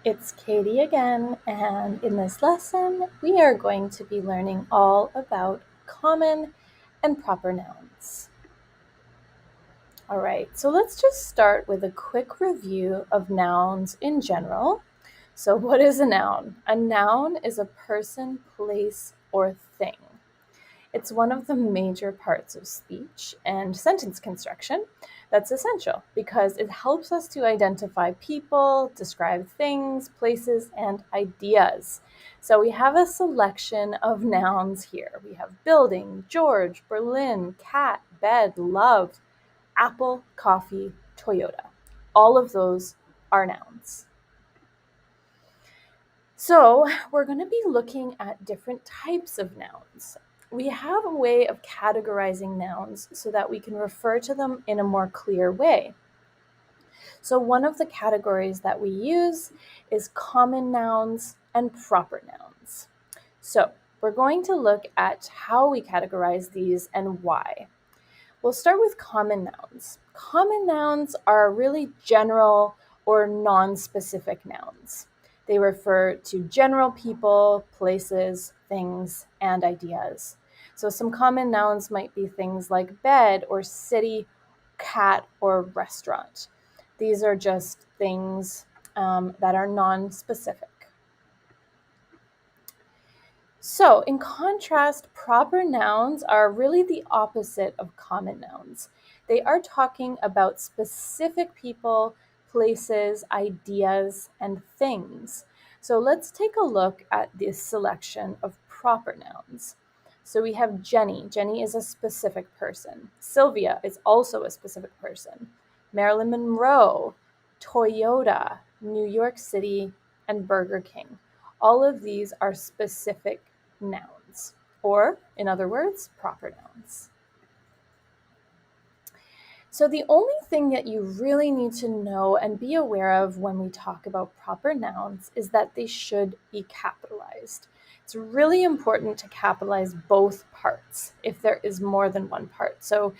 It's Katie again, and in this lesson, we are going to be learning all about common and proper nouns. All right, so let's just start with a quick review of nouns in general. So what is a noun? A noun is a person, place, or thing. It's one of the major parts of speech and sentence construction that's essential because it helps us to identify people, describe things, places, and ideas. So we have a selection of nouns here. We have building, George, Berlin, cat, bed, love, apple, coffee, Toyota. All of those are nouns. So we're going to be looking at different types of nouns. We have a way of categorizing nouns so that we can refer to them in a more clear way. So one of the categories that we use is common nouns and proper nouns. So we're going to look at how we categorize these and why. We'll start with common nouns. Common nouns are really general or non-specific nouns. They refer to general people, places, things, and ideas. So some common nouns might be things like bed or city, cat, or restaurant. These are just things that are non-specific. So, in contrast, proper nouns are really the opposite of common nouns. They are talking about specific people, places, ideas, and things. So let's take a look at this selection of proper nouns. So we have Jenny. Jenny is a specific person. Sylvia is also a specific person. Marilyn Monroe, Toyota, New York City, and Burger King. All of these are specific nouns, or in other words, proper nouns. So the only thing that you really need to know and be aware of when we talk about proper nouns is that they should be capitalized. It's really important to capitalize both parts if there is more than one part. So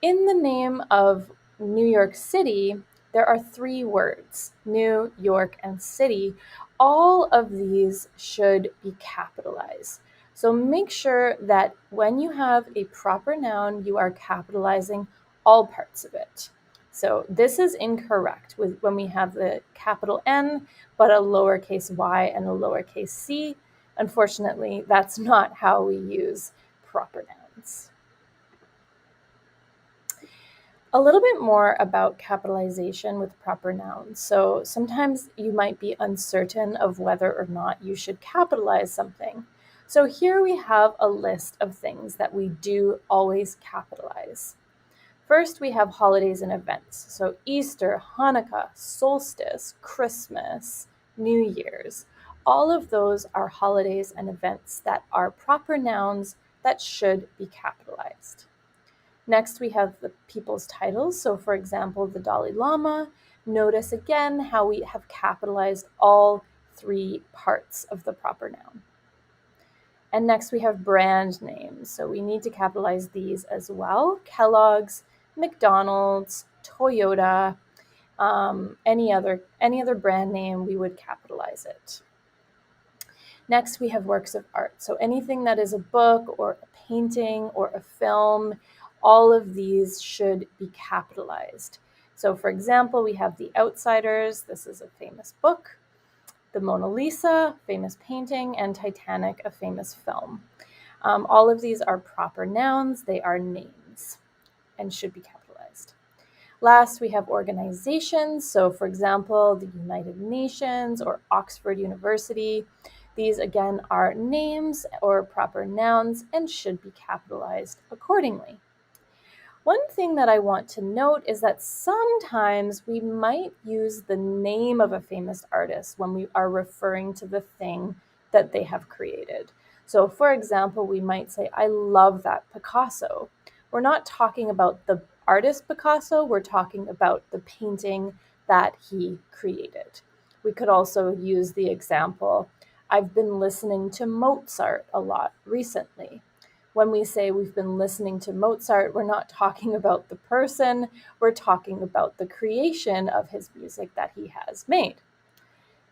in the name of New York City, there are three words, New York and city. All of these should be capitalized. So make sure that when you have a proper noun, you are capitalizing all parts of it. So this is incorrect when we have the capital N, but a lowercase y and a lowercase c. Unfortunately, that's not how we use proper nouns. A little bit more about capitalization with proper nouns. So sometimes you might be uncertain of whether or not you should capitalize something. So here we have a list of things that we do always capitalize. First, we have holidays and events. So Easter, Hanukkah, solstice, Christmas, New Year's. All of those are holidays and events that are proper nouns that should be capitalized. Next, we have the people's titles. So for example, the Dalai Lama. Notice again how we have capitalized all three parts of the proper noun. And next we have brand names. So we need to capitalize these as well. Kellogg's, McDonald's, Toyota, any other brand name, we would capitalize it. Next, we have works of art. So anything that is a book or a painting or a film, all of these should be capitalized. So for example, we have The Outsiders. This is a famous book. The Mona Lisa, famous painting, and Titanic, a famous film. All of these are proper nouns. They are names and should be capitalized. Last, we have organizations. So for example, the United Nations or Oxford University. These again are names or proper nouns and should be capitalized accordingly. One thing that I want to note is that sometimes we might use the name of a famous artist when we are referring to the thing that they have created. So for example, we might say, I love that Picasso. We're not talking about the artist Picasso, we're talking about the painting that he created. We could also use the example, I've been listening to Mozart a lot recently. When we say we've been listening to Mozart, we're not talking about the person, we're talking about the creation of his music that he has made.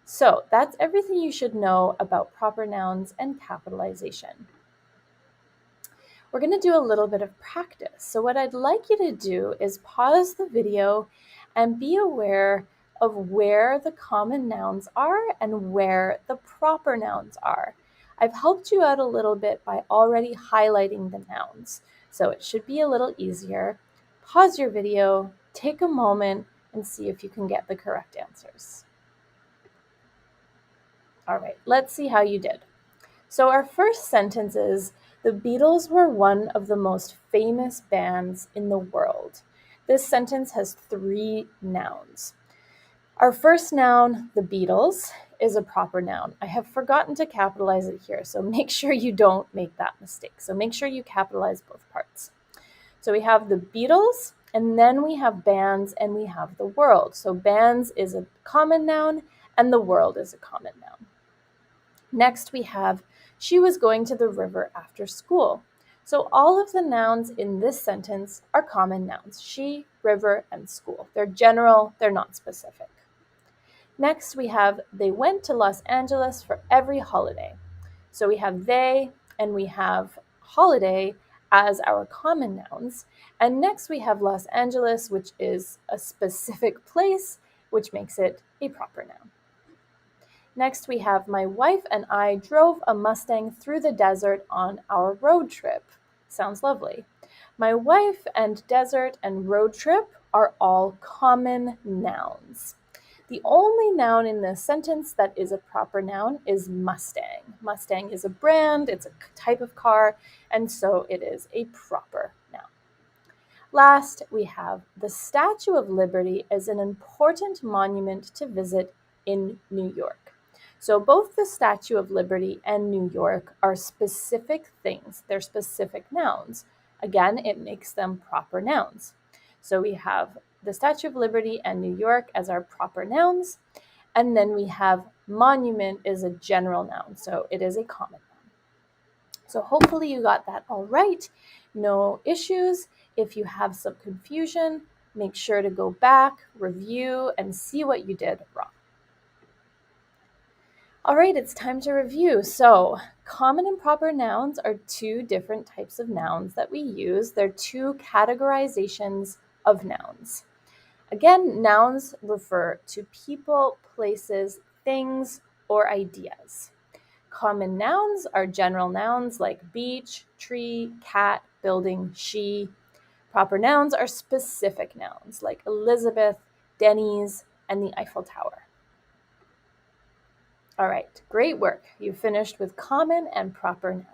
So that's everything you should know about proper nouns and capitalization. We're going to do a little bit of practice. So what I'd like you to do is pause the video and be aware of where the common nouns are and where the proper nouns are. I've helped you out a little bit by already highlighting the nouns, so it should be a little easier. Pause your video, take a moment, and see if you can get the correct answers. All right, let's see how you did. So our first sentence is, the Beatles were one of the most famous bands in the world. This sentence has 3 nouns. Our first noun, the Beatles, is a proper noun. I have forgotten to capitalize it here, so make sure you don't make that mistake. So make sure you capitalize both parts. So we have the Beatles, and then we have bands, and we have the world. So bands is a common noun, and the world is a common noun. Next, we have, she was going to the river after school. So all of the nouns in this sentence are common nouns. She, river, and school. They're general, they're not specific. Next, we have, they went to Los Angeles for every holiday. So we have they, and we have holiday as our common nouns. And next we have Los Angeles, which is a specific place, which makes it a proper noun. Next, we have, my wife and I drove a Mustang through the desert on our road trip. Sounds lovely. My wife and desert and road trip are all common nouns. The only noun in this sentence that is a proper noun is Mustang. Mustang is a brand, it's a type of car, and so it is a proper noun. Last, we have, the Statue of Liberty is an important monument to visit in New York. So both the Statue of Liberty and New York are specific things. They're specific nouns. Again, it makes them proper nouns. So we have the Statue of Liberty and New York as our proper nouns. And then we have monument is a general noun. So it is a common noun. So hopefully you got that all right. No issues. If you have some confusion, make sure to go back, review, and see what you did wrong. All right, it's time to review. So common and proper nouns are 2 different types of nouns that we use. They're 2 categorizations of nouns. Again, nouns refer to people, places, things, or ideas. Common nouns are general nouns like beach, tree, cat, building, she. Proper nouns are specific nouns like Elizabeth, Denny's, and the Eiffel Tower. All right, great work. You finished with common and proper nouns.